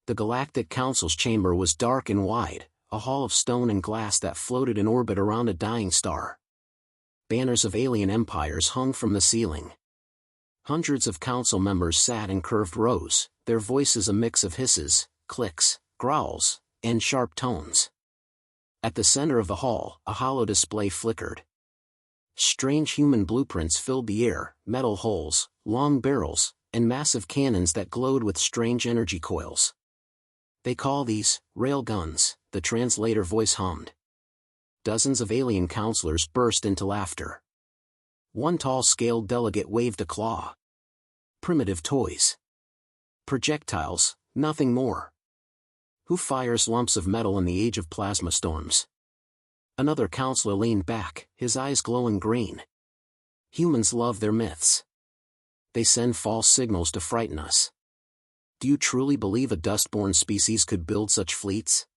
The Galactic Council's chamber was dark and wide, a hall of stone and glass that floated in orbit around a dying star. Banners of alien empires hung from the ceiling. Hundreds of council members sat in curved rows, their voices a mix of hisses, clicks, growls, and sharp tones. At the center of the hall, a hollow display flickered. Strange human blueprints filled the air, metal hulls, long barrels, and massive cannons that glowed with strange energy coils. "They call these railguns," the translator voice hummed. Dozens of alien counselors burst into laughter. One tall scaled delegate waved a claw. "Primitive toys. Projectiles, nothing more. Who fires lumps of metal in the age of plasma storms?" Another counselor leaned back, his eyes glowing green. "Humans love their myths. They send false signals to frighten us. Do you truly believe a dust-born species could build such fleets?"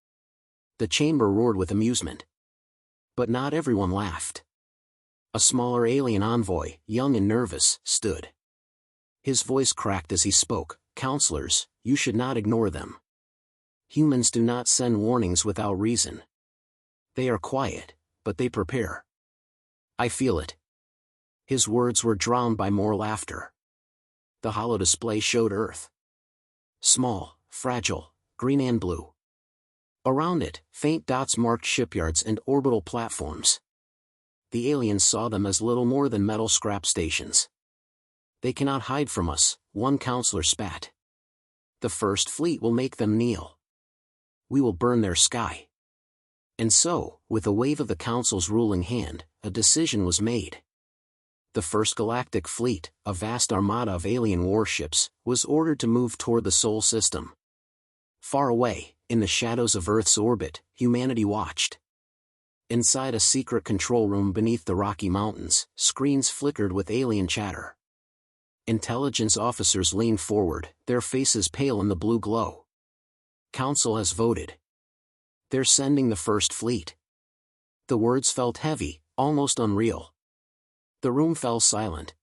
The chamber roared with amusement. But not everyone laughed. A smaller alien envoy, young and nervous, stood. His voice cracked as he spoke. "Counselors, you should not ignore them. Humans do not send warnings without reason. They are quiet, but they prepare. I feel it." His words were drowned by more laughter. The hollow display showed Earth. Small, fragile, green and blue. Around it, faint dots marked shipyards and orbital platforms. The aliens saw them as little more than metal scrap stations. "They cannot hide from us," one counselor spat. "The first fleet will make them kneel. We will burn their sky." And so, with a wave of the council's ruling hand, a decision was made. The first galactic fleet, a vast armada of alien warships, was ordered to move toward the Sol system. Far away, in the shadows of Earth's orbit, humanity watched. Inside a secret control room beneath the Rocky Mountains, screens flickered with alien chatter. Intelligence officers leaned forward, their faces pale in the blue glow. "Council has voted. They're sending the first fleet." The words felt heavy, almost unreal. The room fell silent.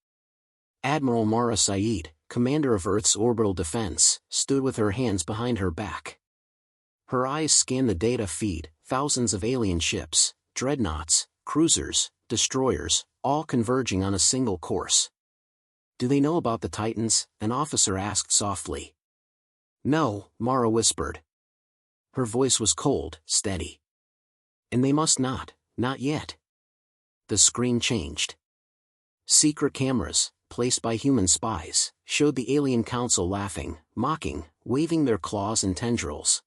Admiral Mara Saeed, commander of Earth's orbital defense, stood with her hands behind her back. Her eyes scanned the data feed, thousands of alien ships, dreadnoughts, cruisers, destroyers, all converging on a single course. "Do they know about the Titans?" an officer asked softly. "No," Mara whispered. Her voice was cold, steady. "And they must not yet." The screen changed. Secret cameras, placed by human spies, showed the alien council laughing, mocking, waving their claws and tendrils.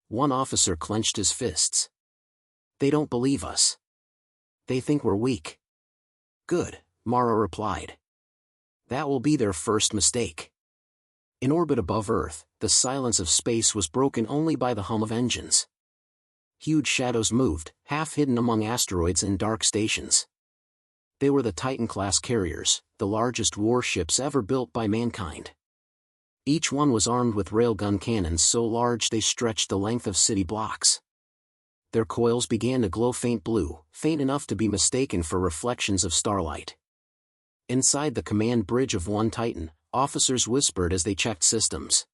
One officer clenched his fists. "They don't believe us. They think we're weak." "Good," Mara replied. "That will be their first mistake." In orbit above Earth, the silence of space was broken only by the hum of engines. Huge shadows moved, half hidden among asteroids and dark stations. They were the Titan-class carriers, the largest warships ever built by mankind. Each one was armed with railgun cannons so large they stretched the length of city blocks. Their coils began to glow faint blue, faint enough to be mistaken for reflections of starlight. Inside the command bridge of one Titan, officers whispered as they checked systems.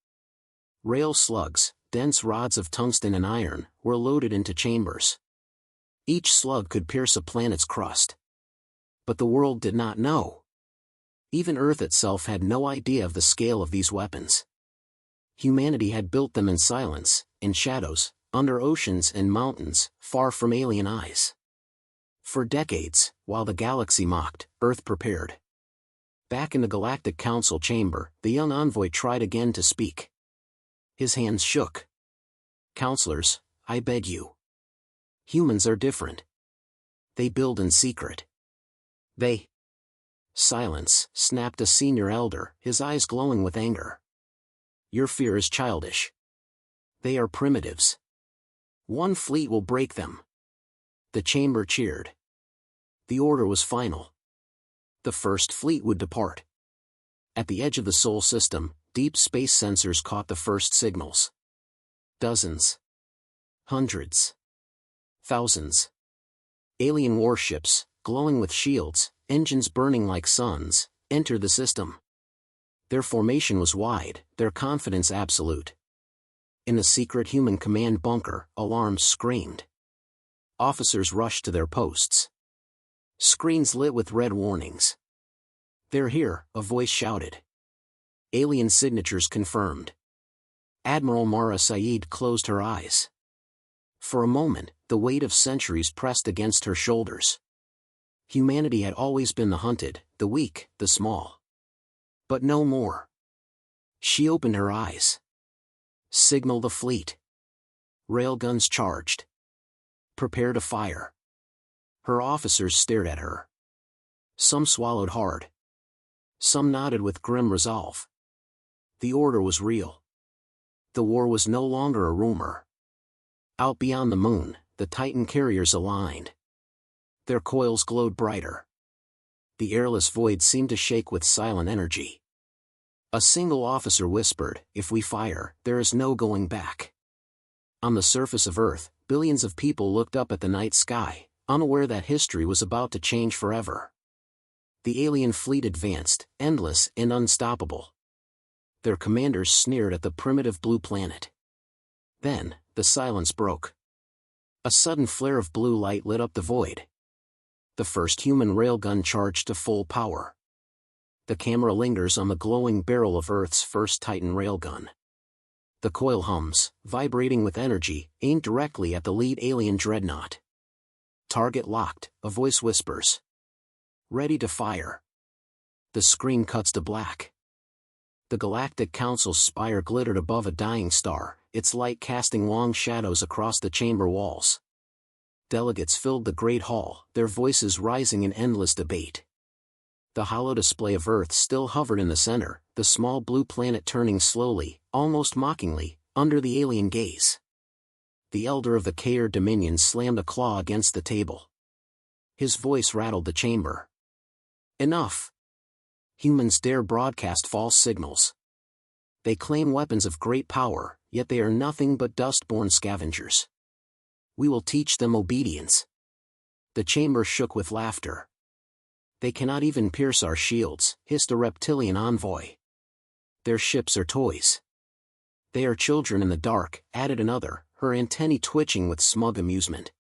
Rail slugs, dense rods of tungsten and iron, were loaded into chambers. Each slug could pierce a planet's crust. But the world did not know. Even Earth itself had no idea of the scale of these weapons. Humanity had built them in silence, in shadows, under oceans and mountains, far from alien eyes. For decades, while the galaxy mocked, Earth prepared. Back in the Galactic Council chamber, the young envoy tried again to speak. His hands shook. "Counselors, I beg you. Humans are different. They build in secret. They—" "Silence," snapped a senior elder, his eyes glowing with anger. "Your fear is childish. They are primitives. One fleet will break them." The chamber cheered. The order was final. The first fleet would depart. At the edge of the Sol system, deep space sensors caught the first signals. Dozens. Hundreds. Thousands. Alien warships, glowing with shields, engines burning like suns, entered the system. Their formation was wide, their confidence absolute. In the secret human command bunker, alarms screamed. Officers rushed to their posts. Screens lit with red warnings. "They're here," a voice shouted. Alien signatures confirmed. Admiral Mara Saeed closed her eyes. For a moment, the weight of centuries pressed against her shoulders. Humanity had always been the hunted, the weak, the small. But no more. She opened her eyes. "Signal the fleet." Railguns charged. "Prepare to fire." Her officers stared at her. Some swallowed hard. Some nodded with grim resolve. The order was real. The war was no longer a rumor. Out beyond the moon, the Titan carriers aligned. Their coils glowed brighter. The airless void seemed to shake with silent energy. A single officer whispered, "If we fire, there is no going back." On the surface of Earth, billions of people looked up at the night sky, unaware that history was about to change forever. The alien fleet advanced, endless and unstoppable. Their commanders sneered at the primitive blue planet. Then, the silence broke. A sudden flare of blue light lit up the void. The first human railgun charged to full power. The camera lingers on the glowing barrel of Earth's first Titan railgun. The coil hums, vibrating with energy, aimed directly at the lead alien dreadnought. "Target locked," a voice whispers. "Ready to fire." The screen cuts to black. The Galactic Council's spire glittered above a dying star, its light casting long shadows across the chamber walls. Delegates filled the great hall, their voices rising in endless debate. The hollow display of Earth still hovered in the center, the small blue planet turning slowly, almost mockingly, under the alien gaze. The elder of the Kair Dominion slammed a claw against the table. His voice rattled the chamber. "Enough! Humans dare broadcast false signals. They claim weapons of great power, yet they are nothing but dust-born scavengers. We will teach them obedience." The chamber shook with laughter. "They cannot even pierce our shields," hissed a reptilian envoy. "Their ships are toys." "They are children in the dark," added another, her antennae twitching with smug amusement.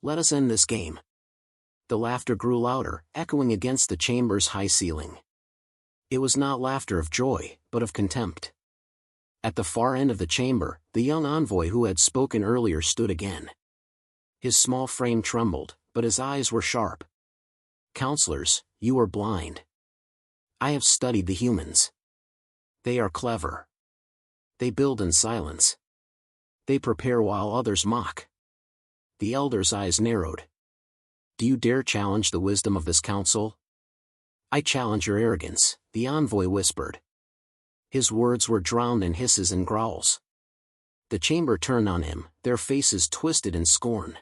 "Let us end this game." The laughter grew louder, echoing against the chamber's high ceiling. It was not laughter of joy, but of contempt. At the far end of the chamber, the young envoy who had spoken earlier stood again. His small frame trembled, but his eyes were sharp. "Counselors, you are blind. I have studied the humans. They are clever. They build in silence. They prepare while others mock." The elder's eyes narrowed. "Do you dare challenge the wisdom of this council?" "I challenge your arrogance," the envoy whispered. His words were drowned in hisses and growls. The chamber turned on him, their faces twisted in scorn.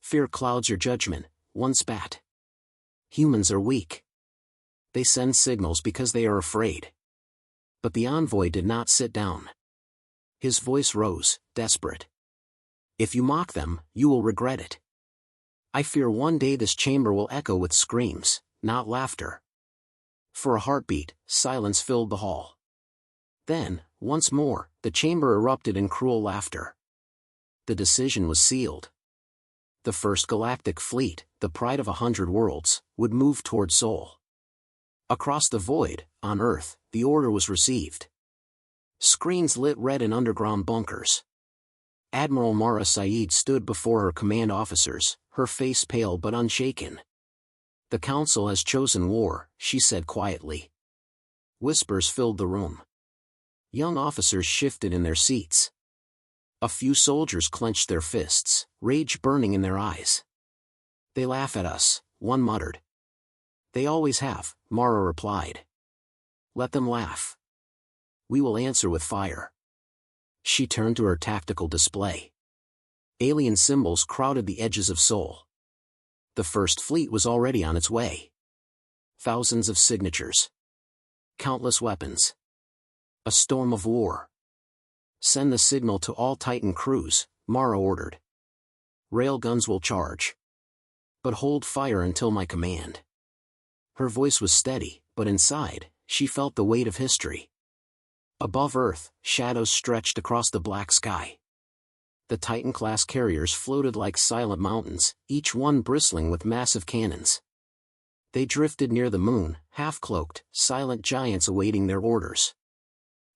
"Fear clouds your judgment," one spat. "Humans are weak. They send signals because they are afraid." But the envoy did not sit down. His voice rose, desperate. "If you mock them, you will regret it. I fear one day this chamber will echo with screams, not laughter." For a heartbeat, silence filled the hall. Then, once more, the chamber erupted in cruel laughter. The decision was sealed. The first galactic fleet, the pride of 100 worlds, would move toward Sol. Across the void, on Earth, the order was received. Screens lit red in underground bunkers. Admiral Mara Saeed stood before her command officers, her face pale but unshaken. "The Council has chosen war," she said quietly. Whispers filled the room. Young officers shifted in their seats. A few soldiers clenched their fists, rage burning in their eyes. "They laugh at us," one muttered. "They always have," Mara replied. "Let them laugh. We will answer with fire." She turned to her tactical display. Alien symbols crowded the edges of Sol. The first fleet was already on its way. Thousands of signatures. Countless weapons. A storm of war. "Send the signal to all Titan crews," Mara ordered. "Railguns will charge. But hold fire until my command." Her voice was steady, but inside, she felt the weight of history. Above Earth, shadows stretched across the black sky. The Titan-class carriers floated like silent mountains, each one bristling with massive cannons. They drifted near the moon, half-cloaked, silent giants awaiting their orders.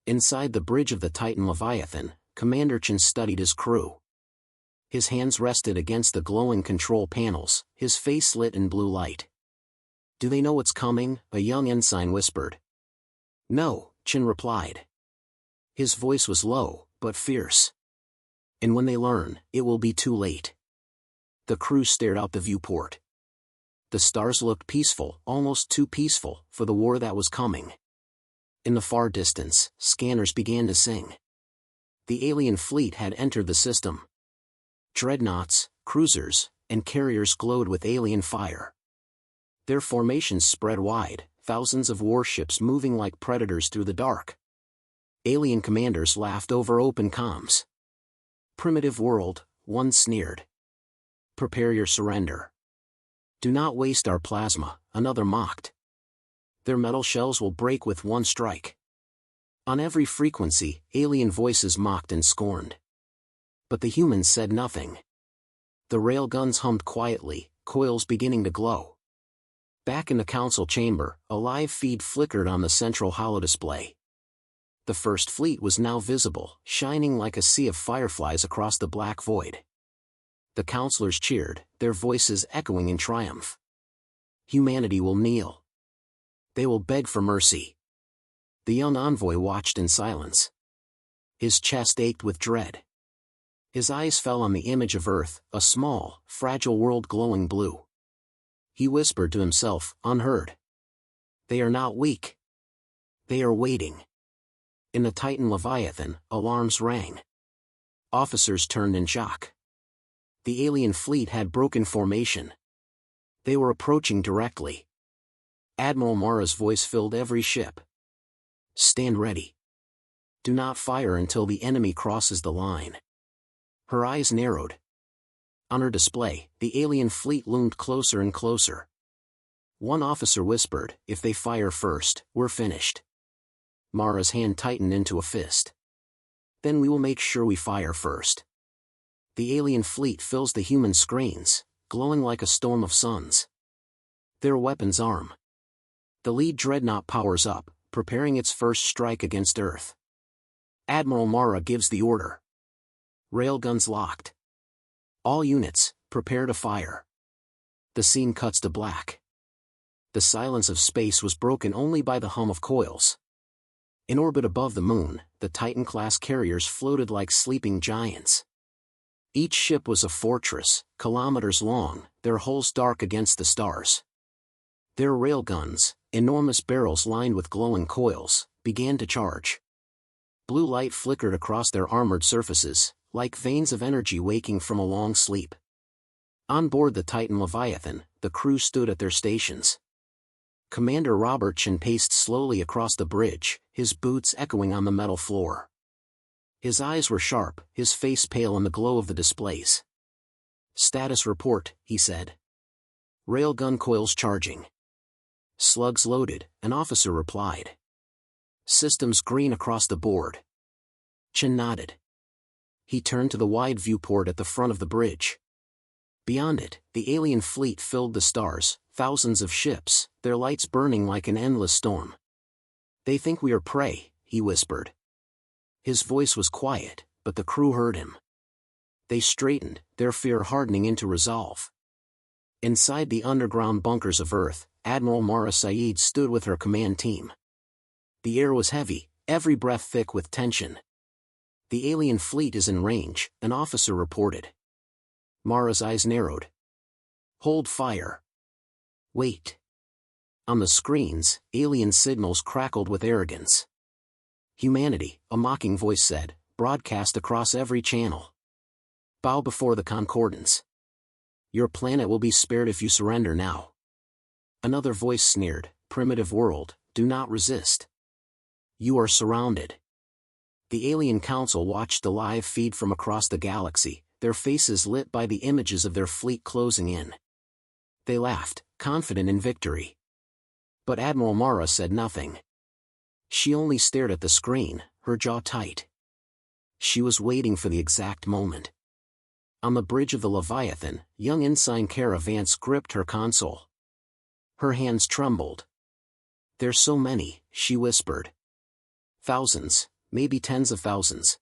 Inside the bridge of the Titan Leviathan, Commander Chen studied his crew. His hands rested against the glowing control panels, his face lit in blue light. "Do they know what's coming?" a young ensign whispered. "No," Chen replied. His voice was low, but fierce. "And when they learn, it will be too late." The crew stared out the viewport. The stars looked peaceful, almost too peaceful, for the war that was coming. In the far distance, scanners began to sing. The alien fleet had entered the system. Dreadnoughts, cruisers, and carriers glowed with alien fire. Their formations spread wide, thousands of warships moving like predators through the dark. Alien commanders laughed over open comms. "Primitive world," one sneered. "Prepare your surrender." "Do not waste our plasma," another mocked. "Their metal shells will break with one strike." On every frequency, alien voices mocked and scorned. But the humans said nothing. The railguns hummed quietly, coils beginning to glow. Back in the council chamber, a live feed flickered on the central holodisplay. The First Fleet was now visible, shining like a sea of fireflies across the black void. The councilors cheered, their voices echoing in triumph. "Humanity will kneel. They will beg for mercy." The young envoy watched in silence. His chest ached with dread. His eyes fell on the image of Earth, a small, fragile world glowing blue. He whispered to himself, unheard. "They are not weak. They are waiting." In the Titan Leviathan, alarms rang. Officers turned in shock. The alien fleet had broken formation. They were approaching directly. Admiral Mara's voice filled every ship. "Stand ready. Do not fire until the enemy crosses the line." Her eyes narrowed. On her display, the alien fleet loomed closer and closer. One officer whispered, "If they fire first, we're finished." Mara's hand tightened into a fist. "Then we will make sure we fire first." The alien fleet fills the human screens, glowing like a storm of suns. Their weapons arm. The lead dreadnought powers up, preparing its first strike against Earth. Admiral Mara gives the order. Railguns locked. "All units, prepare to fire." The scene cuts to black. The silence of space was broken only by the hum of coils. In orbit above the moon, the Titan-class carriers floated like sleeping giants. Each ship was a fortress, kilometers long, their hulls dark against the stars. Their railguns, enormous barrels lined with glowing coils, began to charge. Blue light flickered across their armored surfaces, like veins of energy waking from a long sleep. On board the Titan Leviathan, the crew stood at their stations. Commander Robert Chen paced slowly across the bridge, his boots echoing on the metal floor. His eyes were sharp, his face pale in the glow of the displays. "Status report," he said. "Railgun coils charging." "Slugs loaded," an officer replied. "Systems green across the board." Chen nodded. He turned to the wide viewport at the front of the bridge. Beyond it, the alien fleet filled the stars, thousands of ships, their lights burning like an endless storm. "They think we are prey," he whispered. His voice was quiet, but the crew heard him. They straightened, their fear hardening into resolve. Inside the underground bunkers of Earth, Admiral Mara Saeed stood with her command team. The air was heavy, every breath thick with tension. "The alien fleet is in range," an officer reported. Mara's eyes narrowed. "Hold fire." "Wait." On the screens, alien signals crackled with arrogance. "Humanity," a mocking voice said, broadcast across every channel. "Bow before the concordance. Your planet will be spared if you surrender now." Another voice sneered, "Primitive world, do not resist. You are surrounded." The alien council watched the live feed from across the galaxy, their faces lit by the images of their fleet closing in. They laughed, confident in victory. But Admiral Mara said nothing. She only stared at the screen, her jaw tight. She was waiting for the exact moment. On the bridge of the Leviathan, young Ensign Kara Vance gripped her console. Her hands trembled. "There's so many," she whispered. "Thousands, maybe tens of thousands."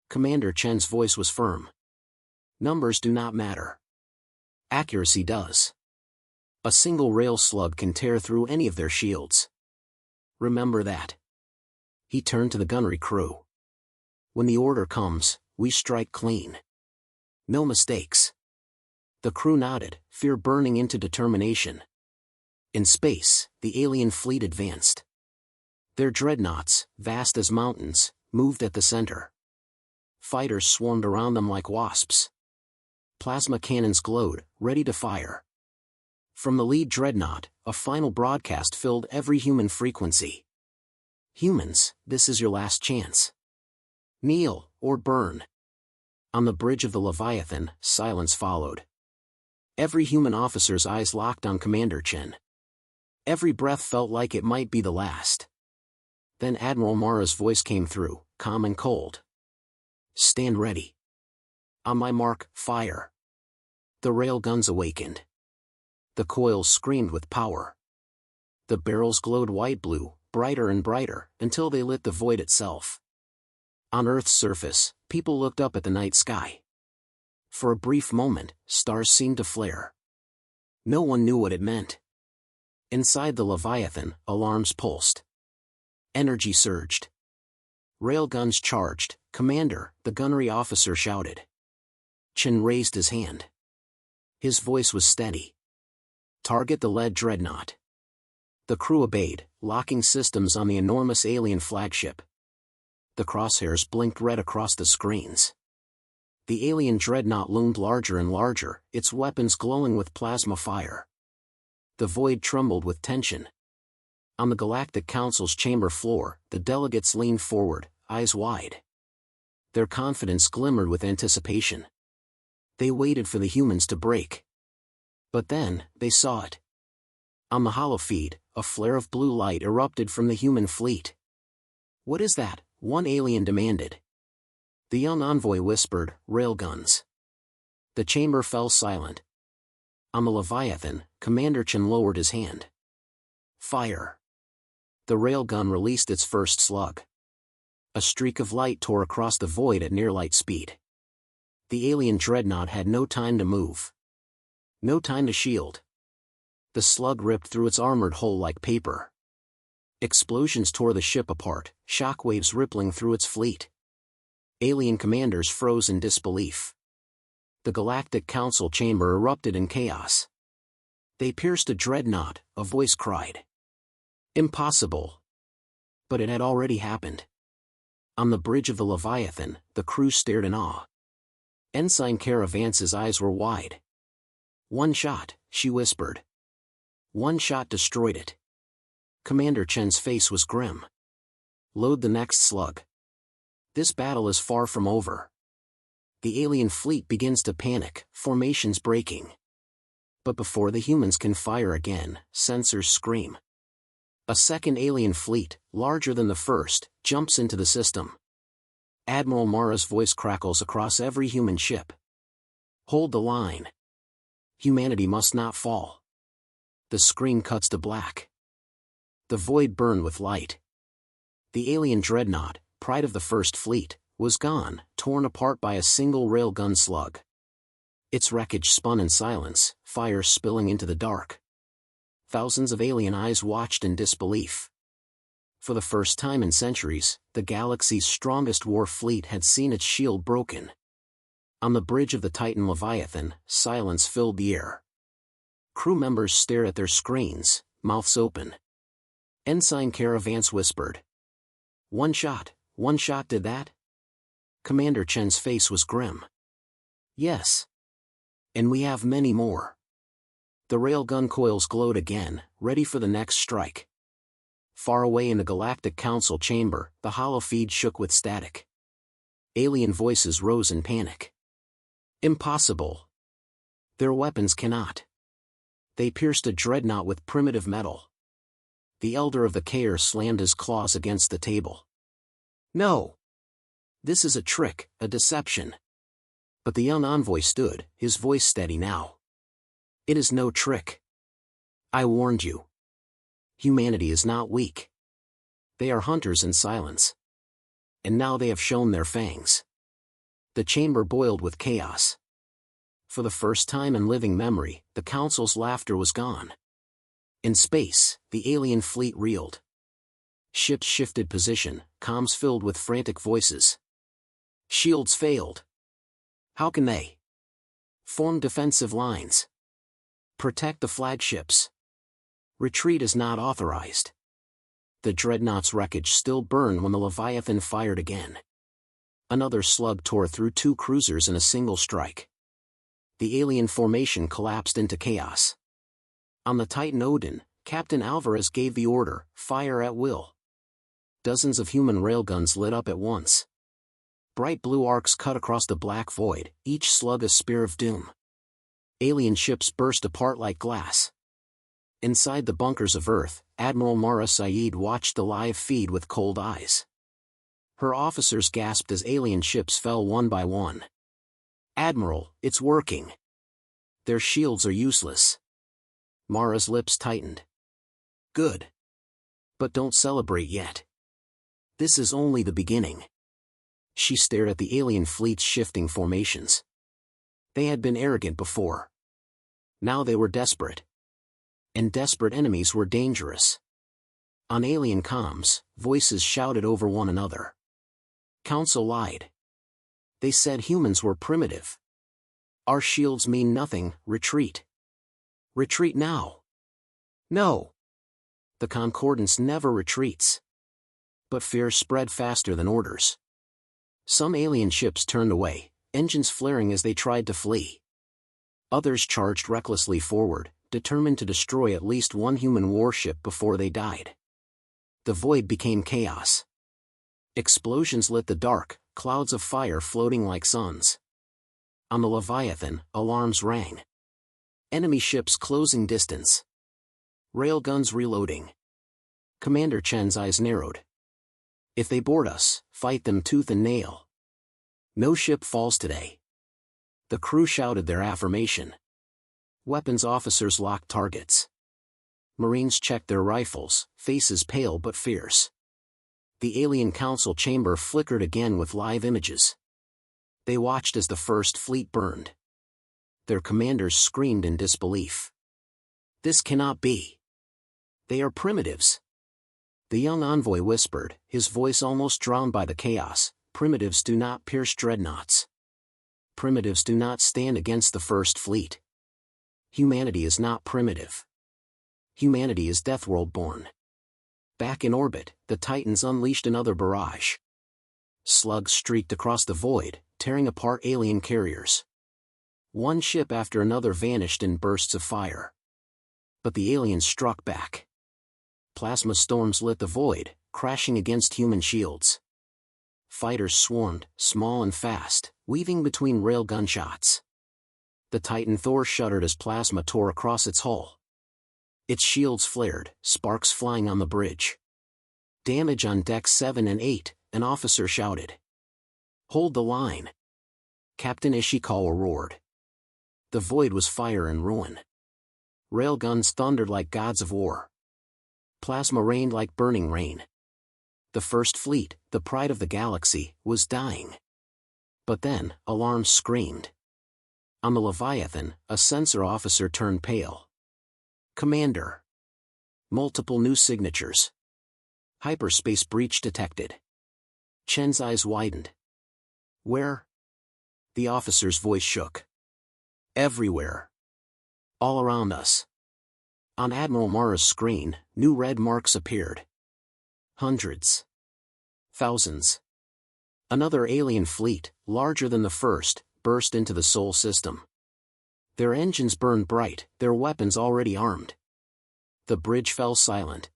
Commander Chen's voice was firm. "Numbers do not matter. Accuracy does. A single rail slug can tear through any of their shields. Remember that." He turned to the gunnery crew. "When the order comes, we strike clean. No mistakes." The crew nodded, fear burning into determination. In space, the alien fleet advanced. Their dreadnoughts, vast as mountains, moved at the center. Fighters swarmed around them like wasps. Plasma cannons glowed, ready to fire. From the lead dreadnought, a final broadcast filled every human frequency. "Humans, this is your last chance. Kneel, or burn." On the bridge of the Leviathan, silence followed. Every human officer's eyes locked on Commander Chen. Every breath felt like it might be the last. Then Admiral Mara's voice came through, calm and cold. "Stand ready. On my mark, fire." The railguns awakened. The coils screamed with power. The barrels glowed white-blue, brighter and brighter, until they lit the void itself. On Earth's surface, people looked up at the night sky. For a brief moment, stars seemed to flare. No one knew what it meant. Inside the Leviathan, alarms pulsed. Energy surged. Railguns charged. "Commander," the gunnery officer shouted. Chen raised his hand. His voice was steady. "Target the lead dreadnought." The crew obeyed, locking systems on the enormous alien flagship. The crosshairs blinked red across the screens. The alien dreadnought loomed larger and larger, its weapons glowing with plasma fire. The void trembled with tension. On the Galactic Council's chamber floor, the delegates leaned forward, eyes wide. Their confidence glimmered with anticipation. They waited for the humans to break. But then, they saw it. On the holofeed, a flare of blue light erupted from the human fleet. "What is that?" one alien demanded. The young envoy whispered, "Railguns." The chamber fell silent. On the Leviathan, Commander Chen lowered his hand. "Fire." The railgun released its first slug. A streak of light tore across the void at near light speed. The alien dreadnought had no time to move. No time to shield. The slug ripped through its armored hull like paper. Explosions tore the ship apart, shockwaves rippling through its fleet. Alien commanders froze in disbelief. The Galactic Council chamber erupted in chaos. "They pierced a dreadnought," a voice cried. "Impossible." But it had already happened. On the bridge of the Leviathan, the crew stared in awe. Ensign Kara Vance's eyes were wide. "One shot," she whispered. "One shot destroyed it." Commander Chen's face was grim. "Load the next slug. This battle is far from over." The alien fleet begins to panic, formations breaking. But before the humans can fire again, sensors scream. A second alien fleet, larger than the first, jumps into the system. Admiral Mara's voice crackles across every human ship. "Hold the line. Humanity must not fall." The screen cuts to black. The void burned with light. The alien dreadnought, pride of the First Fleet, was gone, torn apart by a single railgun slug. Its wreckage spun in silence, fire spilling into the dark. Thousands of alien eyes watched in disbelief. For the first time in centuries, the galaxy's strongest war fleet had seen its shield broken. On the bridge of the Titan Leviathan, silence filled the air. Crew members stared at their screens, mouths open. Ensign Kara Vance whispered. One shot did that?" Commander Chen's face was grim. "Yes. And we have many more." The railgun coils glowed again, ready for the next strike. Far away in the Galactic Council chamber, the holofeed shook with static. Alien voices rose in panic. "Impossible. Their weapons cannot. They pierced a dreadnought with primitive metal." The elder of the Kair slammed his claws against the table. No! This is a trick, a deception. But the young envoy stood, his voice steady now. It is no trick. I warned you. Humanity is not weak. They are hunters in silence. And now they have shown their fangs. The chamber boiled with chaos. For the first time in living memory, the Council's laughter was gone. In space, the alien fleet reeled. Ships shifted position, comms filled with frantic voices. Shields failed. How can they? Form defensive lines. Protect the flagships. Retreat is not authorized. The dreadnought's wreckage still burned when the Leviathan fired again. Another slug tore through 2 cruisers in a single strike. The alien formation collapsed into chaos. On the Titan Odin, Captain Alvarez gave the order, fire at will. Dozens of human railguns lit up at once. Bright blue arcs cut across the black void, each slug a spear of doom. Alien ships burst apart like glass. Inside the bunkers of Earth, Admiral Mara Saeed watched the live feed with cold eyes. Her officers gasped as alien ships fell one by one. Admiral, it's working. Their shields are useless. Mara's lips tightened. Good. But don't celebrate yet. This is only the beginning. She stared at the alien fleet's shifting formations. They had been arrogant before. Now they were desperate. And desperate enemies were dangerous. On alien comms, voices shouted over one another. Council lied. They said humans were primitive. Our shields mean nothing, retreat. Retreat now. No. The Concordance never retreats. But fear spread faster than orders. Some alien ships turned away, engines flaring as they tried to flee. Others charged recklessly forward, determined to destroy at least one human warship before they died. The void became chaos. Explosions lit the dark, clouds of fire floating like suns. On the Leviathan, alarms rang. Enemy ships closing distance. Railguns reloading. Commander Chen's eyes narrowed. If they board us, fight them tooth and nail. No ship falls today. The crew shouted their affirmation. Weapons officers locked targets. Marines checked their rifles, faces pale but fierce. The alien council chamber flickered again with live images. They watched as the first fleet burned. Their commanders screamed in disbelief. This cannot be. They are primitives. The young envoy whispered, his voice almost drowned by the chaos, primitives do not pierce dreadnoughts. Primitives do not stand against the first fleet. Humanity is not primitive. Humanity is Deathworld born. Back in orbit, the Titans unleashed another barrage. Slugs streaked across the void, tearing apart alien carriers. One ship after another vanished in bursts of fire. But the aliens struck back. Plasma storms lit the void, crashing against human shields. Fighters swarmed, small and fast, weaving between railgun shots. The Titan Thor shuddered as plasma tore across its hull. Its shields flared, sparks flying on the bridge. Damage on decks 7 and 8, an officer shouted. Hold the line. Captain Ishikawa roared. The void was fire and ruin. Railguns thundered like gods of war. Plasma rained like burning rain. The first fleet, the pride of the galaxy, was dying. But then, alarms screamed. On the Leviathan, a sensor officer turned pale. Commander. Multiple new signatures. Hyperspace breach detected. Chen's eyes widened. Where? The officer's voice shook. Everywhere. All around us. On Admiral Mara's screen, new red marks appeared. Hundreds. Thousands. Another alien fleet, larger than the first, burst into the Sol system. Their engines burned bright, their weapons already armed. The bridge fell silent.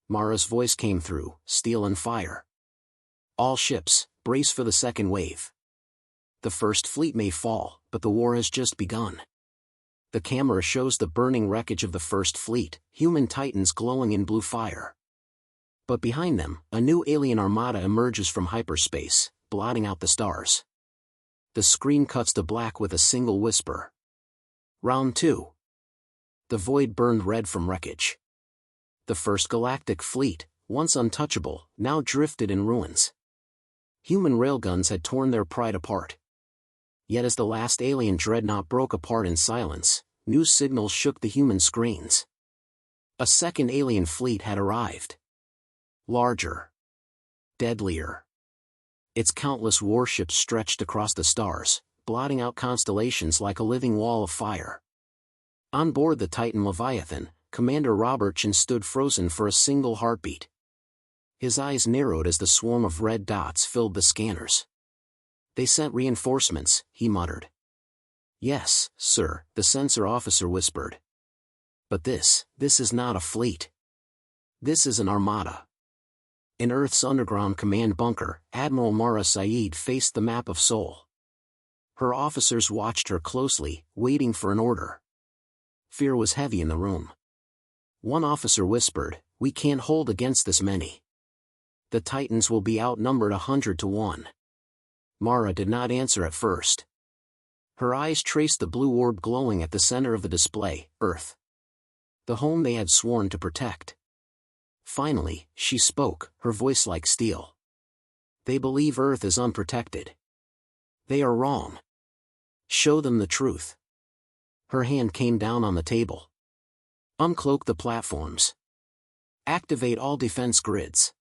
Mara's voice came through, steel and fire. All ships, brace for the second wave. The first fleet may fall, but the war has just begun. The camera shows the burning wreckage of the first fleet, human titans glowing in blue fire. But behind them, a new alien armada emerges from hyperspace, blotting out the stars. The screen cuts to black with a single whisper. Round 2. The void burned red from wreckage. The first galactic fleet, once untouchable, now drifted in ruins. Human railguns had torn their pride apart. Yet as the last alien dreadnought broke apart in silence, new signals shook the human screens. A second alien fleet had arrived. Larger. Deadlier. Its countless warships stretched across the stars, blotting out constellations like a living wall of fire. On board the Titan Leviathan, Commander Robertson stood frozen for a single heartbeat. His eyes narrowed as the swarm of red dots filled the scanners. "They sent reinforcements," he muttered. "Yes, sir," the sensor officer whispered. "But this is not a fleet. This is an armada." In Earth's underground command bunker, Admiral Mara Saeed faced the map of Sol. Her officers watched her closely, waiting for an order. Fear was heavy in the room. One officer whispered, "We can't hold against this many. The Titans will be outnumbered 100 to 1. Mara did not answer at first. Her eyes traced the blue orb glowing at the center of the display, Earth. The home they had sworn to protect. Finally, she spoke, her voice like steel. "They believe Earth is unprotected. They are wrong. Show them the truth." Her hand came down on the table. "Uncloak the platforms. Activate all defense grids."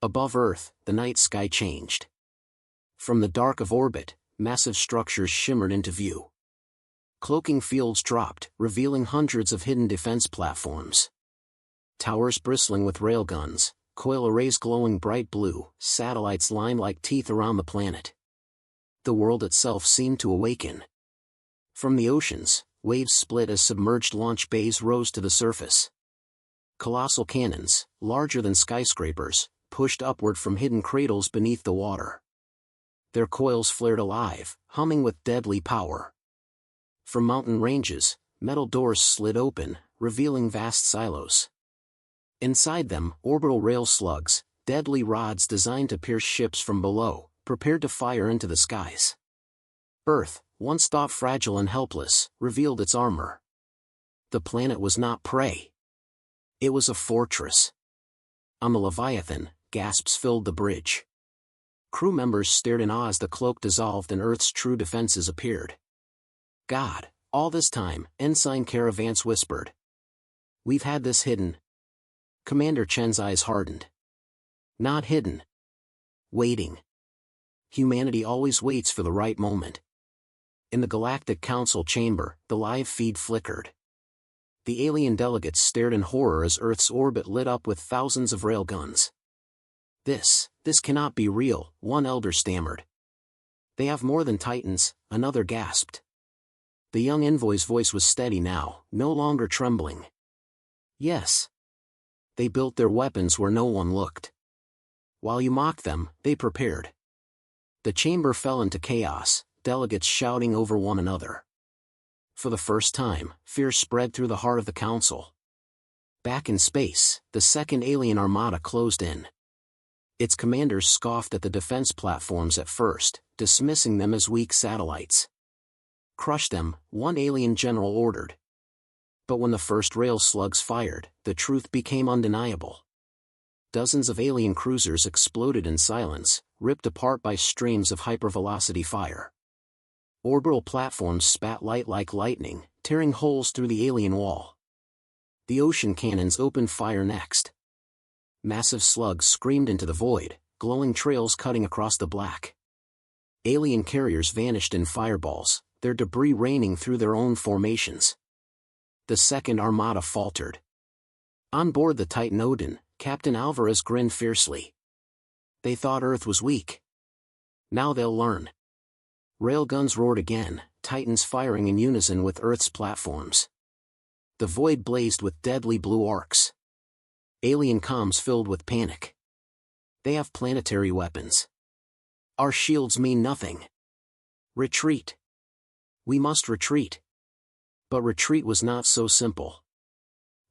Above Earth, the night sky changed. From the dark of orbit, massive structures shimmered into view. Cloaking fields dropped, revealing hundreds of hidden defense platforms. Towers bristling with railguns, coil arrays glowing bright blue, satellites lined like teeth around the planet. The world itself seemed to awaken. From the oceans, waves split as submerged launch bays rose to the surface. Colossal cannons, larger than skyscrapers, pushed upward from hidden cradles beneath the water. Their coils flared alive, humming with deadly power. From mountain ranges, metal doors slid open, revealing vast silos. Inside them, orbital rail slugs, deadly rods designed to pierce ships from below, prepared to fire into the skies. Earth, once thought fragile and helpless, revealed its armor. The planet was not prey. It was a fortress. On the Leviathan, gasps filled the bridge. Crew members stared in awe as the cloak dissolved and Earth's true defenses appeared. "God, all this time," Ensign Caravance whispered. "We've had this hidden." Commander Chen's eyes hardened. "Not hidden. Waiting. Humanity always waits for the right moment." In the Galactic Council chamber, the live feed flickered. The alien delegates stared in horror as Earth's orbit lit up with thousands of railguns. This cannot be real," one elder stammered. "They have more than Titans," another gasped. The young envoy's voice was steady now, no longer trembling. "Yes. They built their weapons where no one looked. While you mocked them, they prepared." The chamber fell into chaos, delegates shouting over one another. For the first time, fear spread through the heart of the council. Back in space, the second alien armada closed in. Its commanders scoffed at the defense platforms at first, dismissing them as weak satellites. "Crush them," one alien general ordered. But when the first rail slugs fired, the truth became undeniable. Dozens of alien cruisers exploded in silence, ripped apart by streams of hypervelocity fire. Orbital platforms spat light like lightning, tearing holes through the alien wall. The ocean cannons opened fire next. Massive slugs screamed into the void, glowing trails cutting across the black. Alien carriers vanished in fireballs, their debris raining through their own formations. The second armada faltered. On board the Titan Odin, Captain Alvarez grinned fiercely. "They thought Earth was weak. Now they'll learn." Railguns roared again, Titans firing in unison with Earth's platforms. The void blazed with deadly blue arcs. Alien comms filled with panic. "They have planetary weapons. Our shields mean nothing. Retreat. We must retreat." But retreat was not so simple.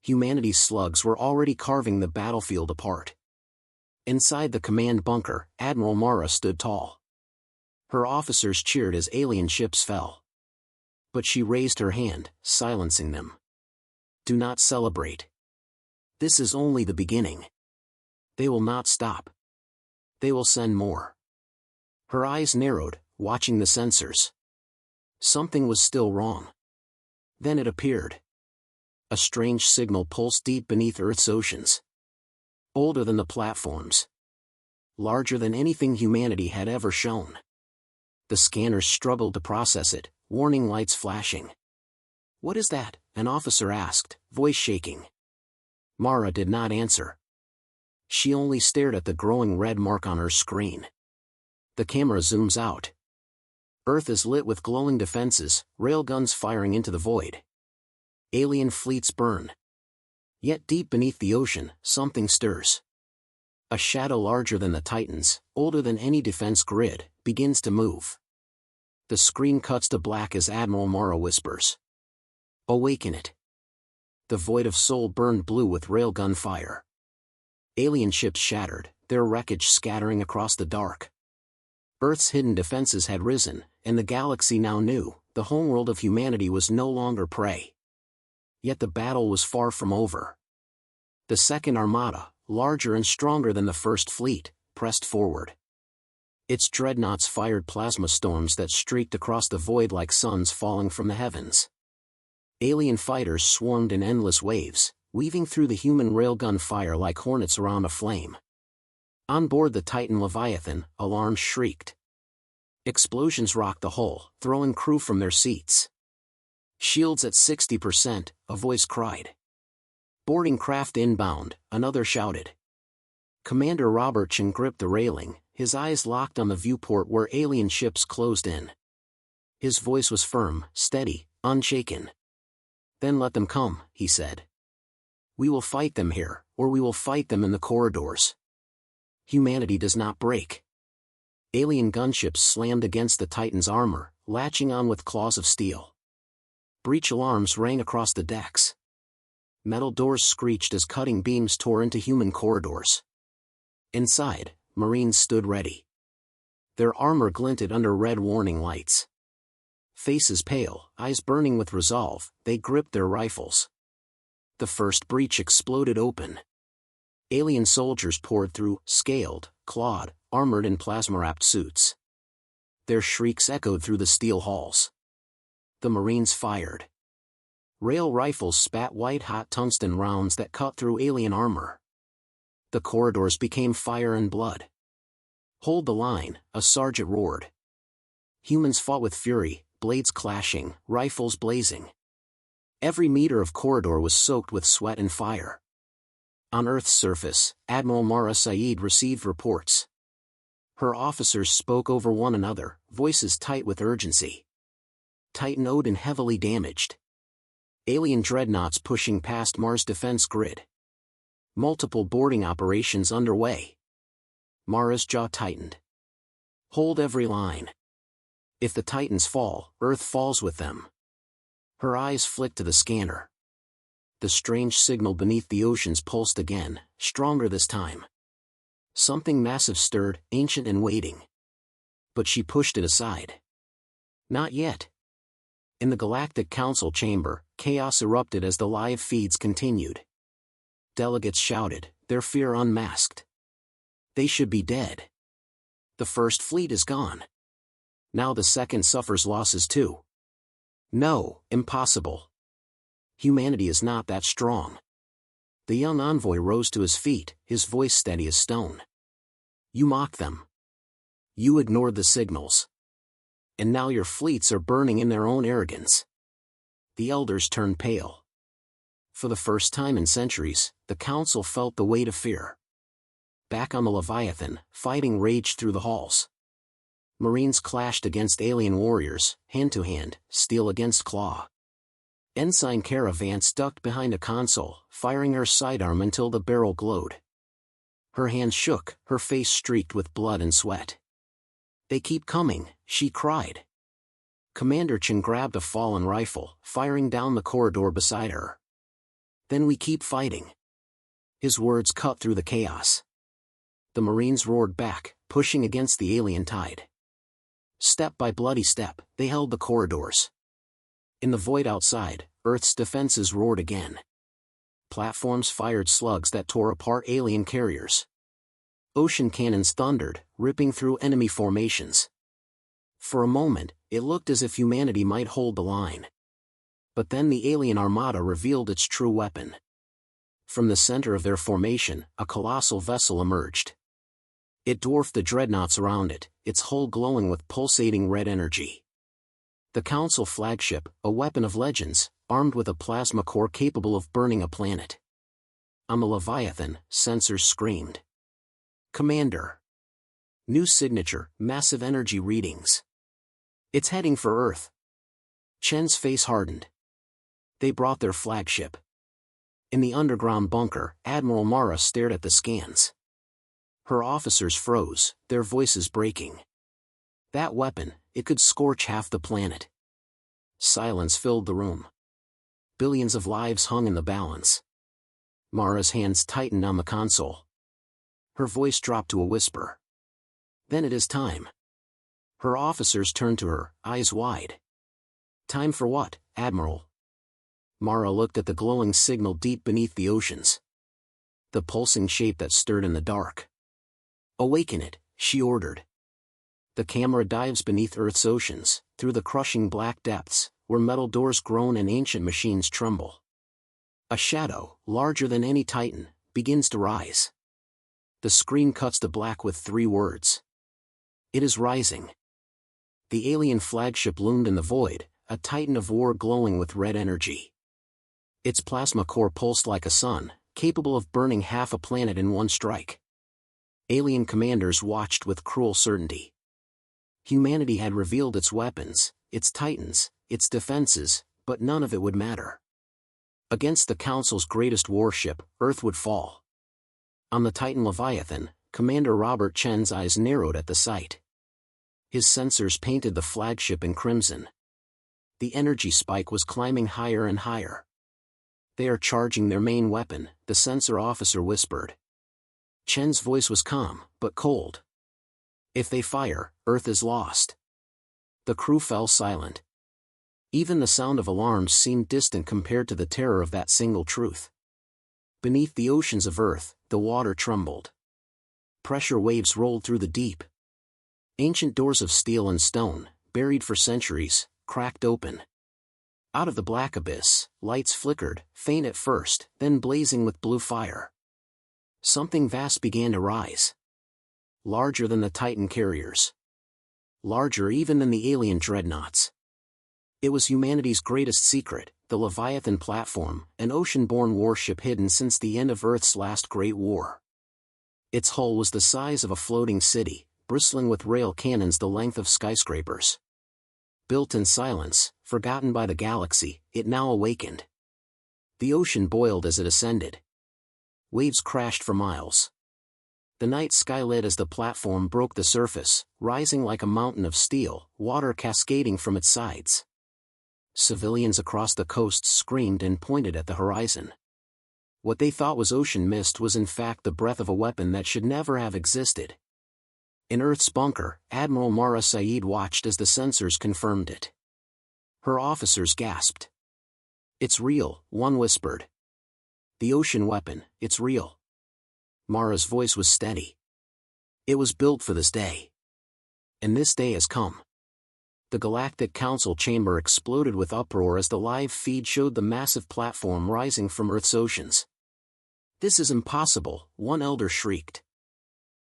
Humanity's slugs were already carving the battlefield apart. Inside the command bunker, Admiral Mara stood tall. Her officers cheered as alien ships fell. But she raised her hand, silencing them. Do not celebrate. This is only the beginning. They will not stop. They will send more. Her eyes narrowed, watching the sensors. Something was still wrong. Then it appeared. A strange signal pulsed deep beneath Earth's oceans. Older than the platforms. Larger than anything humanity had ever shown. The scanners struggled to process it, warning lights flashing. What is that? An officer asked, voice shaking. Mara did not answer. She only stared at the growing red mark on her screen. The camera zooms out. Earth is lit with glowing defenses, railguns firing into the void. Alien fleets burn. Yet deep beneath the ocean, something stirs. A shadow larger than the Titans, older than any defense grid, begins to move. The screen cuts to black as Admiral Mara whispers. Awaken it. The void of soul burned blue with railgun fire. Alien ships shattered, their wreckage scattering across the dark. Earth's hidden defenses had risen, and the galaxy now knew, the homeworld of humanity was no longer prey. Yet the battle was far from over. The Second Armada, larger and stronger than the First Fleet, pressed forward. Its dreadnoughts fired plasma storms that streaked across the void like suns falling from the heavens. Alien fighters swarmed in endless waves, weaving through the human railgun fire like hornets around a flame. On board the Titan Leviathan, alarms shrieked. Explosions rocked the hull, throwing crew from their seats. Shields at 60%, a voice cried. Boarding craft inbound, another shouted. Commander Robertson gripped the railing, his eyes locked on the viewport where alien ships closed in. His voice was firm, steady, unshaken. Then let them come, he said. We will fight them here, or we will fight them in the corridors. Humanity does not break. Alien gunships slammed against the Titan's armor, latching on with claws of steel. Breach alarms rang across the decks. Metal doors screeched as cutting beams tore into human corridors. Inside, Marines stood ready. Their armor glinted under red warning lights. Faces pale, eyes burning with resolve, they gripped their rifles. The first breach exploded open. Alien soldiers poured through, scaled, clawed, armored in plasma-wrapped suits. Their shrieks echoed through the steel halls. The Marines fired. Rail rifles spat white-hot tungsten rounds that cut through alien armor. The corridors became fire and blood. Hold the line, a sergeant roared. Humans fought with fury, blades clashing, rifles blazing. Every meter of corridor was soaked with sweat and fire. On Earth's surface, Admiral Mara Saeed received reports. Her officers spoke over one another, voices tight with urgency. Titan Odin heavily damaged. Alien dreadnoughts pushing past Mars' defense grid. Multiple boarding operations underway. Mara's jaw tightened. Hold every line. If the Titans fall, Earth falls with them. Her eyes flicked to the scanner. The strange signal beneath the oceans pulsed again, stronger this time. Something massive stirred, ancient and waiting. But she pushed it aside. Not yet. In the Galactic Council chamber, chaos erupted as the live feeds continued. Delegates shouted, their fear unmasked. They should be dead. The First Fleet is gone. Now the Second suffers losses too. No, impossible. Humanity is not that strong. The young envoy rose to his feet, his voice steady as stone. You mocked them. You ignored the signals. And now your fleets are burning in their own arrogance. The elders turned pale. For the first time in centuries, the council felt the weight of fear. Back on the Leviathan, fighting raged through the halls. Marines clashed against alien warriors, hand to hand, steel against claw. Ensign Kara Vance ducked behind a console, firing her sidearm until the barrel glowed. Her hands shook, her face streaked with blood and sweat. They keep coming, she cried. Commander Chen grabbed a fallen rifle, firing down the corridor beside her. Then we keep fighting. His words cut through the chaos. The Marines roared back, pushing against the alien tide. Step by bloody step, they held the corridors. In the void outside, Earth's defenses roared again. Platforms fired slugs that tore apart alien carriers. Ocean cannons thundered, ripping through enemy formations. For a moment, it looked as if humanity might hold the line. But then the alien armada revealed its true weapon. From the center of their formation, a colossal vessel emerged. It dwarfed the dreadnoughts around it, its hull glowing with pulsating red energy. The Council flagship, a weapon of legends, armed with a plasma core capable of burning a planet. On the Leviathan, sensors screamed. Commander. New signature, massive energy readings. It's heading for Earth. Chen's face hardened. They brought their flagship. In the underground bunker, Admiral Mara stared at the scans. Her officers froze, their voices breaking. That weapon, it could scorch half the planet. Silence filled the room. Billions of lives hung in the balance. Mara's hands tightened on the console. Her voice dropped to a whisper. Then it is time. Her officers turned to her, eyes wide. Time for what, Admiral? Mara looked at the glowing signal deep beneath the oceans. The pulsing shape that stirred in the dark. Awaken it, she ordered. The camera dives beneath Earth's oceans, through the crushing black depths, where metal doors groan and ancient machines tremble. A shadow, larger than any titan, begins to rise. The screen cuts to black with 3 words. It is rising. The alien flagship loomed in the void, a titan of war glowing with red energy. Its plasma core pulsed like a sun, capable of burning half a planet in one strike. Alien commanders watched with cruel certainty. Humanity had revealed its weapons, its titans, its defenses, but none of it would matter. Against the Council's greatest warship, Earth would fall. On the Titan Leviathan, Commander Robert Chen's eyes narrowed at the sight. His sensors painted the flagship in crimson. The energy spike was climbing higher and higher. They are charging their main weapon, the sensor officer whispered. Chen's voice was calm, but cold. If they fire, Earth is lost. The crew fell silent. Even the sound of alarms seemed distant compared to the terror of that single truth. Beneath the oceans of Earth, the water trembled. Pressure waves rolled through the deep. Ancient doors of steel and stone, buried for centuries, cracked open. Out of the black abyss, lights flickered, faint at first, then blazing with blue fire. Something vast began to rise. Larger than the Titan carriers. Larger even than the alien dreadnoughts. It was humanity's greatest secret, the Leviathan platform, an ocean-borne warship hidden since the end of Earth's last great war. Its hull was the size of a floating city, bristling with rail cannons the length of skyscrapers. Built in silence, forgotten by the galaxy, it now awakened. The ocean boiled as it ascended. Waves crashed for miles. The night sky lit as the platform broke the surface, rising like a mountain of steel, water cascading from its sides. Civilians across the coast screamed and pointed at the horizon. What they thought was ocean mist was in fact the breath of a weapon that should never have existed. In Earth's bunker, Admiral Mara Saeed watched as the sensors confirmed it. Her officers gasped. It's real, one whispered. The ocean weapon, it's real. Mara's voice was steady. It was built for this day. And this day has come. The Galactic Council chamber exploded with uproar as the live feed showed the massive platform rising from Earth's oceans. This is impossible, one elder shrieked.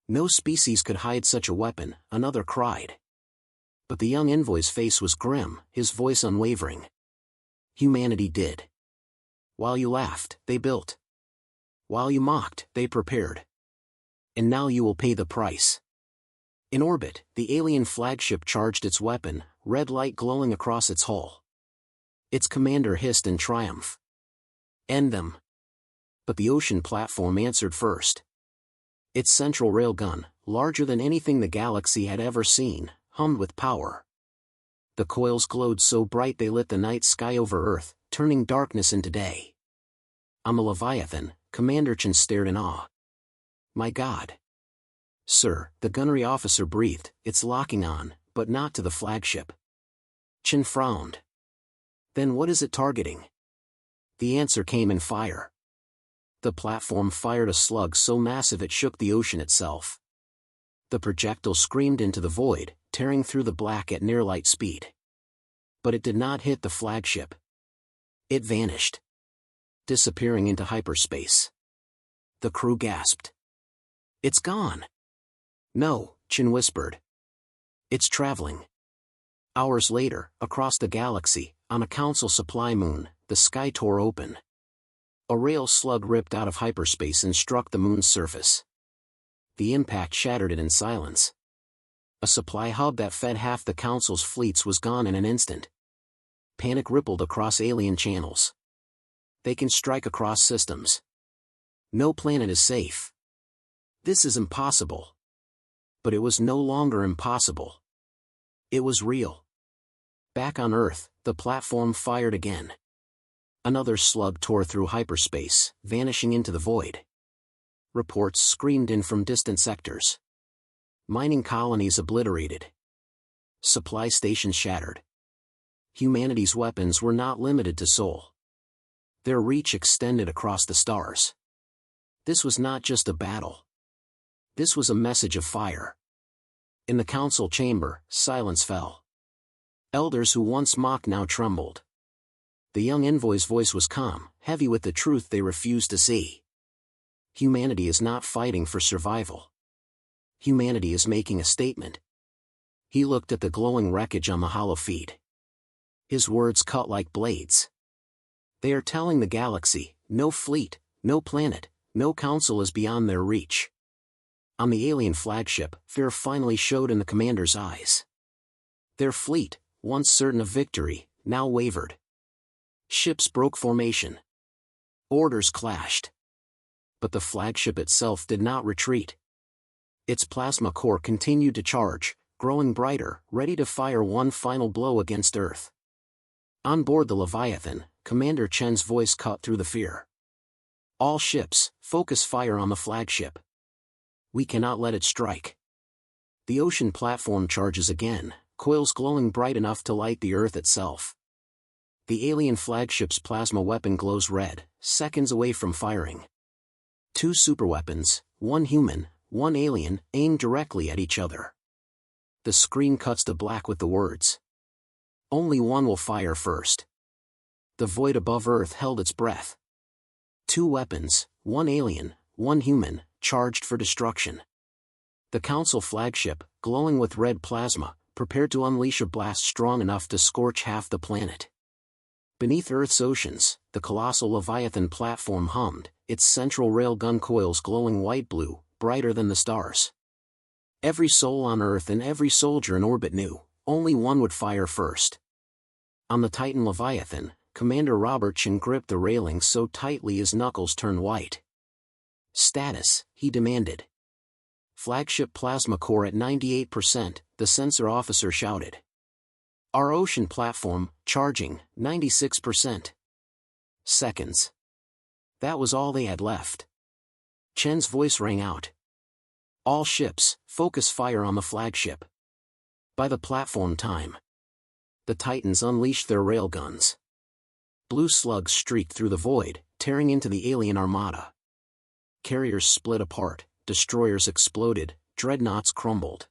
No species could hide such a weapon, another cried. But the young envoy's face was grim, his voice unwavering. Humanity did. While you laughed, they built. While you mocked, they prepared. And now you will pay the price. In orbit, the alien flagship charged its weapon, red light glowing across its hull. Its commander hissed in triumph. End them. But the ocean platform answered first. Its central railgun, larger than anything the galaxy had ever seen, hummed with power. The coils glowed so bright they lit the night sky over Earth, turning darkness into day. On the Leviathan, Commander Chen stared in awe. My God! "Sir," the gunnery officer breathed, "it's locking on, but not to the flagship." Chen frowned. "Then what is it targeting?" The answer came in fire. The platform fired a slug so massive it shook the ocean itself. The projectile screamed into the void, tearing through the black at near light speed. But it did not hit the flagship. It vanished, disappearing into hyperspace. The crew gasped. "It's gone." "No," Chen whispered. "It's traveling." Hours later, across the galaxy, on a council supply moon, the sky tore open. A rail slug ripped out of hyperspace and struck the moon's surface. The impact shattered it in silence. A supply hub that fed half the council's fleets was gone in an instant. Panic rippled across alien channels. "They can strike across systems. No planet is safe. This is impossible." But it was no longer impossible. It was real. Back on Earth, the platform fired again. Another slug tore through hyperspace, vanishing into the void. Reports screamed in from distant sectors. Mining colonies obliterated. Supply stations shattered. Humanity's weapons were not limited to Sol. Their reach extended across the stars. This was not just a battle. This was a message of fire. In the council chamber, silence fell. Elders who once mocked now trembled. The young envoy's voice was calm, heavy with the truth they refused to see. Humanity is not fighting for survival. Humanity is making a statement. He looked at the glowing wreckage on the hollow feed. His words cut like blades. They are telling the galaxy, no fleet, no planet, no council is beyond their reach. On the alien flagship, fear finally showed in the commander's eyes. Their fleet, once certain of victory, now wavered. Ships broke formation. Orders clashed. But the flagship itself did not retreat. Its plasma core continued to charge, growing brighter, ready to fire one final blow against Earth. On board the Leviathan, Commander Chen's voice cut through the fear. "All ships, focus fire on the flagship. We cannot let it strike." The ocean platform charges again, coils glowing bright enough to light the Earth itself. The alien flagship's plasma weapon glows red, seconds away from firing. Two superweapons, one human, one alien, aim directly at each other. The screen cuts to black with the words, "Only one will fire first." The void above Earth held its breath. Two weapons, one alien, one human, charged for destruction. The Council flagship, glowing with red plasma, prepared to unleash a blast strong enough to scorch half the planet. Beneath Earth's oceans, the colossal Leviathan platform hummed, its central railgun coils glowing white-blue, brighter than the stars. Every soul on Earth and every soldier in orbit knew, only one would fire first. On the Titan Leviathan, Commander Robert Chen gripped the railing so tightly his knuckles turned white. "Status," he demanded. "Flagship plasma core at 98%, the sensor officer shouted. "Our ocean platform, charging, 96%. Seconds. That was all they had left. Chen's voice rang out. "All ships, focus fire on the flagship." By the platform time, the Titans unleashed their railguns. Blue slugs streaked through the void, tearing into the alien armada. Carriers split apart, destroyers exploded, dreadnoughts crumbled.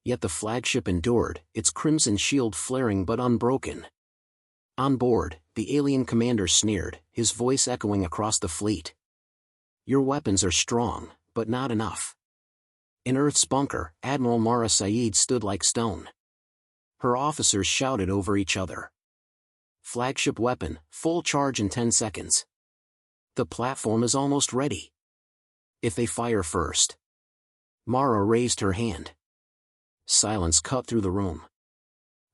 Yet the flagship endured, its crimson shield flaring but unbroken. On board, the alien commander sneered, his voice echoing across the fleet. "Your weapons are strong, but not enough." In Earth's bunker, Admiral Mara Saeed stood like stone. Her officers shouted over each other. "Flagship weapon, full charge in 10 seconds. The platform is almost ready. If they fire first." Mara raised her hand. Silence cut through the room.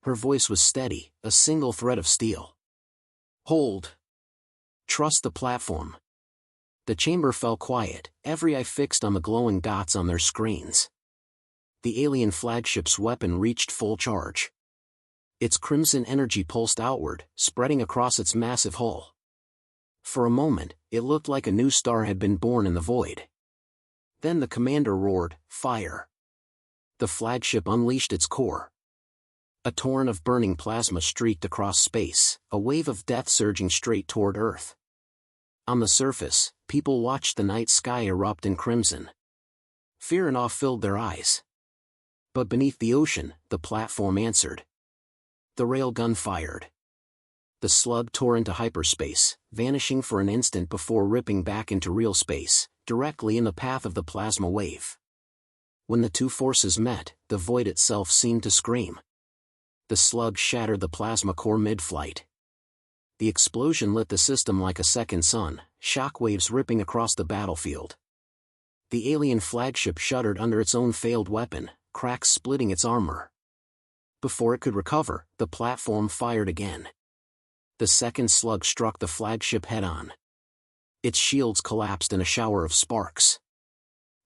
Her voice was steady, a single thread of steel. "Hold. Trust the platform." The chamber fell quiet, every eye fixed on the glowing dots on their screens. The alien flagship's weapon reached full charge. Its crimson energy pulsed outward, spreading across its massive hull. For a moment, it looked like a new star had been born in the void. Then the commander roared, "Fire!" The flagship unleashed its core. A torrent of burning plasma streaked across space, a wave of death surging straight toward Earth. On the surface, people watched the night sky erupt in crimson. Fear and awe filled their eyes. But beneath the ocean, the platform answered. The railgun fired. The slug tore into hyperspace, vanishing for an instant before ripping back into real space, directly in the path of the plasma wave. When the two forces met, the void itself seemed to scream. The slug shattered the plasma core mid-flight. The explosion lit the system like a second sun, shockwaves ripping across the battlefield. The alien flagship shuddered under its own failed weapon, cracks splitting its armor. Before it could recover, the platform fired again. The second slug struck the flagship head-on. Its shields collapsed in a shower of sparks.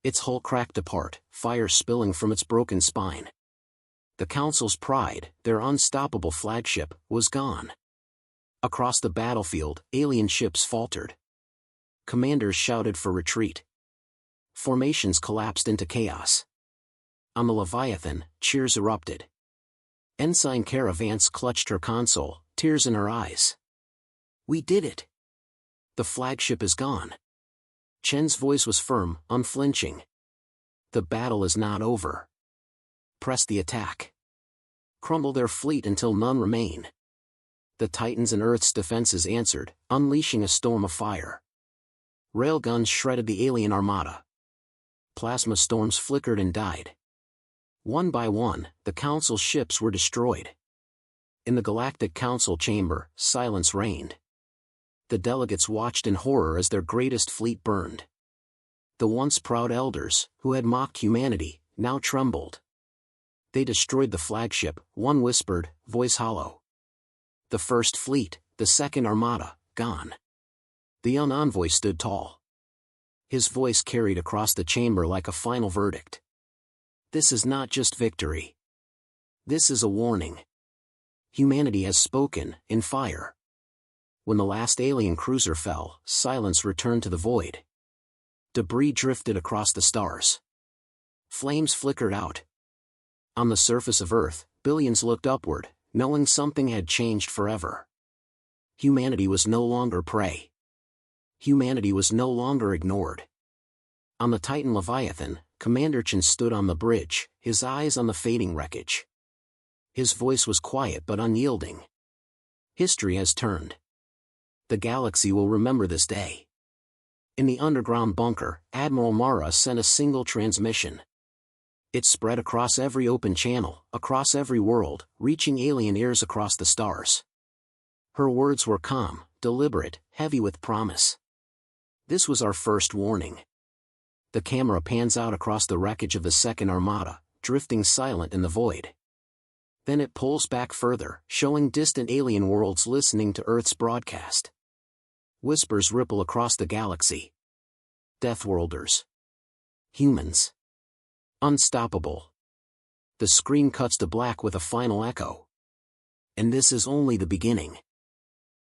Its hull cracked apart, fire spilling from its broken spine. The Council's pride, their unstoppable flagship, was gone. Across the battlefield, alien ships faltered. Commanders shouted for retreat. Formations collapsed into chaos. On the Leviathan, cheers erupted. Ensign Cara Vance clutched her console, tears in her eyes. "We did it! The flagship is gone." Chen's voice was firm, unflinching. "The battle is not over. Press the attack. Crumble their fleet until none remain." The Titans and Earth's defenses answered, unleashing a storm of fire. Railguns shredded the alien armada. Plasma storms flickered and died. One by one, the Council's ships were destroyed. In the Galactic Council chamber, silence reigned. The delegates watched in horror as their greatest fleet burned. The once proud elders, who had mocked humanity, now trembled. "They destroyed the flagship," one whispered, voice hollow. "The First Fleet, the Second Armada, gone." The young envoy stood tall. His voice carried across the chamber like a final verdict. "This is not just victory. This is a warning. Humanity has spoken, in fire." When the last alien cruiser fell, silence returned to the void. Debris drifted across the stars. Flames flickered out. On the surface of Earth, billions looked upward, knowing something had changed forever. Humanity was no longer prey. Humanity was no longer ignored. On the Titan Leviathan, Commander Chen stood on the bridge, his eyes on the fading wreckage. His voice was quiet but unyielding. "History has turned. The galaxy will remember this day." In the underground bunker, Admiral Mara sent a single transmission. It spread across every open channel, across every world, reaching alien ears across the stars. Her words were calm, deliberate, heavy with promise. "This was our first warning." The camera pans out across the wreckage of the Second Armada, drifting silent in the void. Then it pulls back further, showing distant alien worlds listening to Earth's broadcast. Whispers ripple across the galaxy. Deathworlders. Humans. Unstoppable. The screen cuts to black with a final echo. And this is only the beginning.